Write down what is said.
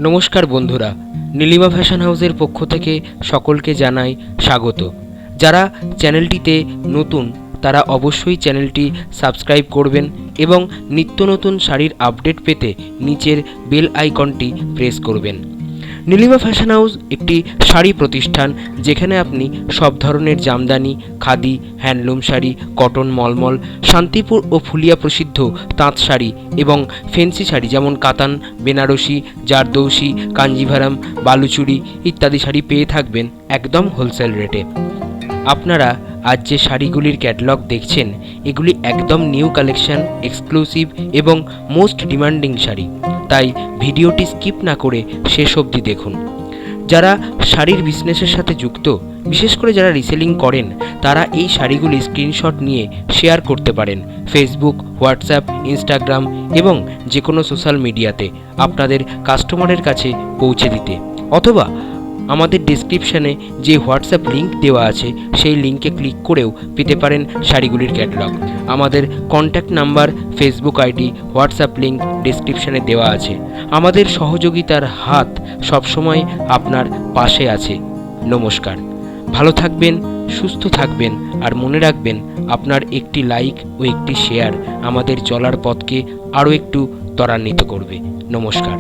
নমস্কার বন্ধুরা, নীলিমা ফ্যাশন হাউসের পক্ষ থেকে সকলকে জানাই স্বাগত। যারা চ্যানেলটিতে নতুন তারা অবশ্যই চ্যানেলটি সাবস্ক্রাইব করবেন এবং নিত্য নতুন শাড়ির আপডেট পেতে নিচের বেল আইকনটি প্রেস করবেন। নীলিমা ফ্যাশন হাউস একটি শাড়ি প্রতিষ্ঠান, যেখানে আপনি সব ধরনের জামদানি, খাদি, হ্যান্ডলুম শাড়ি, কটন, মলমল, শান্তিপুর ও ফুলিয়া প্রসিদ্ধ তাঁত শাড়ি এবং ফেন্সি শাড়ি যেমন কাতান, বেনারসি, জারদৌসি, কাঞ্জিভারাম, বালুচুরি ইত্যাদি শাড়ি পেয়ে থাকবেন একদম হোলসেল রেটে। আপনারা আজ যে শাড়িগুলির ক্যাটালগ দেখছেন, এগুলি একদম নিউ কালেকশন, এক্সক্লুসিভ এবং মোস্ট ডিমান্ডিং শাড়ি, তাই ভিডিওটি স্কিপ না করে শেষ অবধি দেখুন। যারা শাড়ির বিজনেসের সাথে যুক্ত, বিশেষ করে যারা রিসেলিং করেন, তারা এই শাড়িগুলি স্ক্রিনশট নিয়ে শেয়ার করতে পারেন ফেসবুক, হোয়াটসঅ্যাপ, ইনস্টাগ্রাম এবং যে কোনো সোশ্যাল মিডিয়াতে আপনাদের কাস্টমারের কাছে পৌঁছে দিতে, অথবা আমাদের ডেসক্রিপশানে যে হোয়াটসঅ্যাপ লিঙ্ক দেওয়া আছে সেই লিঙ্কে ক্লিক করেও পেতে পারেন শাড়িগুলির ক্যাটালগ। আমাদের contact number, Facebook ID, WhatsApp link ডেসক্রিপশানে দেওয়া আছে। আমাদের সহযোগিতার হাত সবসময় আপনার পাশে আছে। নমস্কার, ভালো থাকবেন, সুস্থ থাকবেন, আর মনে রাখবেন আপনার একটি লাইক ও একটি শেয়ার আমাদের চলার পথকে আরও একটু ত্বরান্বিত করবে। নমস্কার।